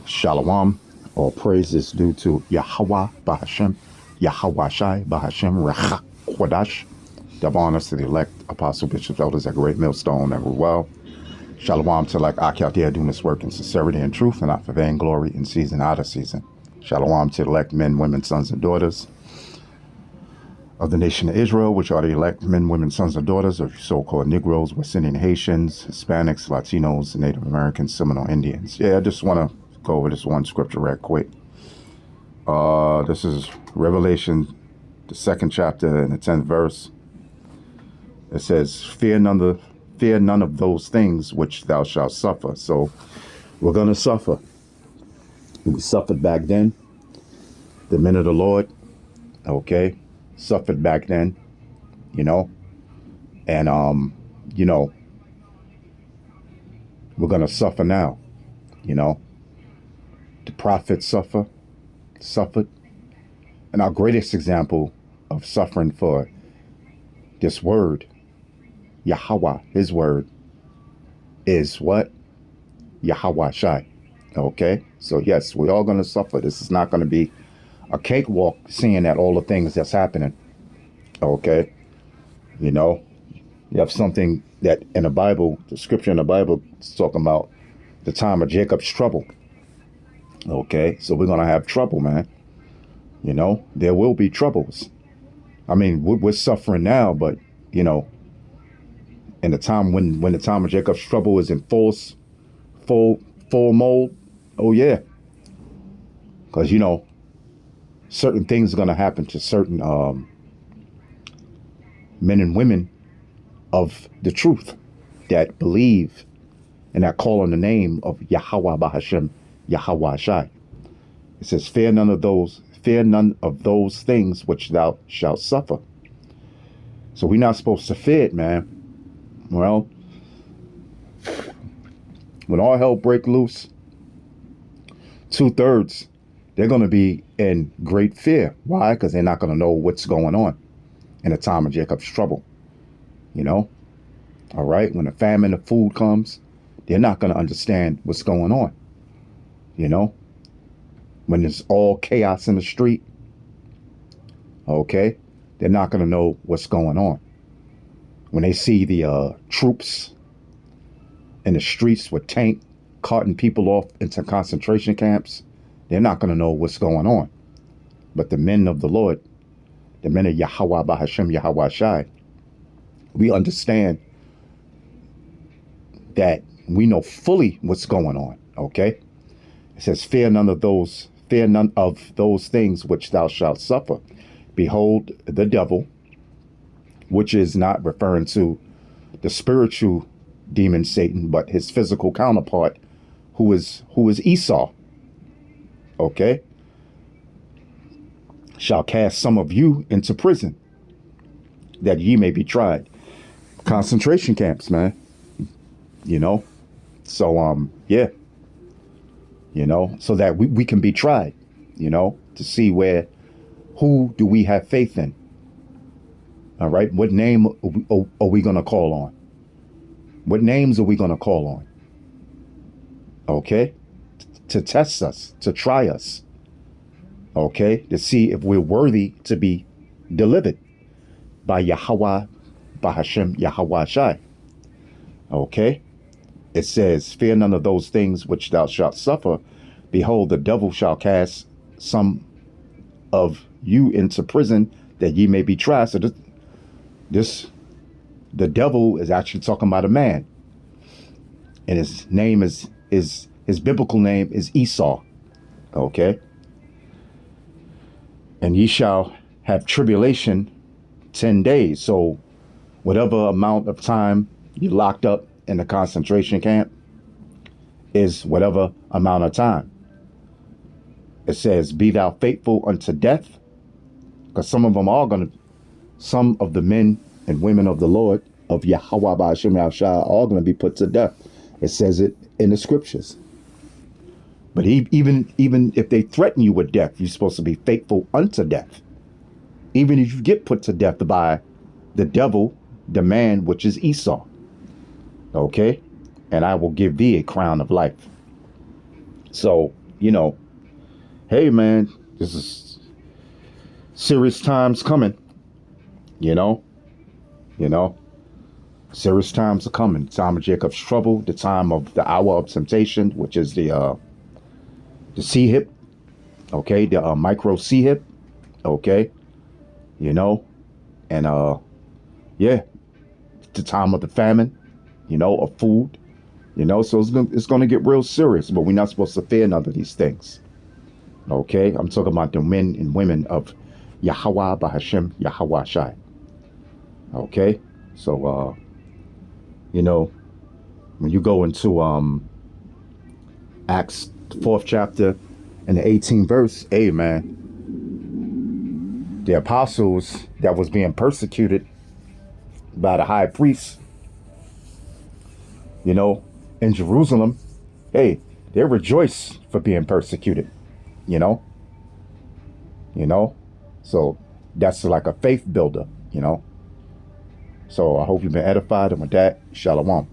Shalom. All praise is due to Yahweh Bahashem, Yahweh Shai Bahashem Rechak Kwadash. Double honors to the elect apostle, bishops, elders at Great Millstone and well. Shalom to like Ak out there doing this work in sincerity and truth and not for vainglory in season out of season. Shalom to the elect men, women, sons, and daughters of the nation of Israel, which are the elect men, women, sons, and daughters of so-called Negroes, West Indian Haitians, Hispanics, Latinos, Native Americans, Seminole Indians. Yeah, I just want to go over this one scripture right quick. This is Revelation, the 2nd chapter and the 10th verse. It says, fear none of those things which thou shalt suffer. So we're going to suffer. We suffered back then. The men of the Lord, okay, suffered back then, you know, and, you know, we're going to suffer now, you know. The prophets suffered. And our greatest example of suffering for this word, Yahweh, his word, is what? Yahweh Shai. Okay? So yes, we're all going to suffer. This is not going to be a cakewalk seeing that all the things that's happening. Okay? You know, you have something that in the Bible, the scripture in the Bible is talking about the time of Jacob's trouble. Okay, so we're going to have trouble, man. You know, there will be troubles. I mean, we're suffering now, but, you know, in the time when the time of Jacob's trouble is in full mold, oh, yeah. Because, you know, certain things are going to happen to certain men and women of the truth that believe and that call on the name of Yahweh Bahashem, Yahweh Shai. It says, fear none of those things which thou shalt suffer. So we're not supposed to fear it, man. Well, when all hell break loose, 2/3, they're going to be in great fear. Why? Because they're not going to know what's going on in the time of Jacob's trouble. You know? All right? When the famine of food comes, they're not going to understand what's going on. You know, when there's all chaos in the street, okay, they're not going to know what's going on. When they see the troops in the streets with tank carting people off into concentration camps, they're not going to know what's going on. But the men of the Lord, the men of Yahweh Bahashem, Yahweh Shai, we understand that we know fully what's going on, okay? It says, fear none of those things which thou shalt suffer. Behold, the devil, which is not referring to the spiritual demon Satan, but his physical counterpart, who is Esau. Okay? Shall cast some of you into prison, that ye may be tried. Concentration camps, man. You know? So, yeah. You know, so that we can be tried, you know, to see who do we have faith in? All right. What name are we going to call on? What names are we going to call on? Okay. To test us, to try us. Okay. To see if we're worthy to be delivered by Yahweh, Bahashem, Yahweh Shai. Okay. It says, fear none of those things which thou shalt suffer. Behold, the devil shall cast some of you into prison, that ye may be tried. So the devil is actually talking about a man. And his name his biblical name is Esau. Okay. And ye shall have tribulation 10 days. So whatever amount of time you locked up in the concentration camp is whatever amount of time. It says, be thou faithful unto death. Because some of the men and women of the Lord, of Yahweh Ba'ashem Yahushua, are all going to be put to death. It says it in the scriptures. But even if they threaten you with death, you're supposed to be faithful unto death. Even if you get put to death by the devil, the man, which is Esau. Okay? And I will give thee a crown of life. So you know, hey man, this is serious times coming, you know, you know, serious times are coming. Time of Jacob's trouble, the time of the hour of temptation, which is the C hip, okay, the micro C hip, okay, you know, and yeah, the time of the famine, you know, of food, you know, so it's gonna get real serious, but we're not supposed to fear none of these things. Okay, I'm talking about the men and women of Yahweh Bahashem Yahweh Shai. Okay, so you know, when you go into Acts the fourth chapter and the 18th verse, hey man, the apostles that was being persecuted by the high priest, you know, in Jerusalem, hey, they rejoice for being persecuted, you know, you know, so that's like a faith builder, you know. So I hope you've been edified, and with that, shalom.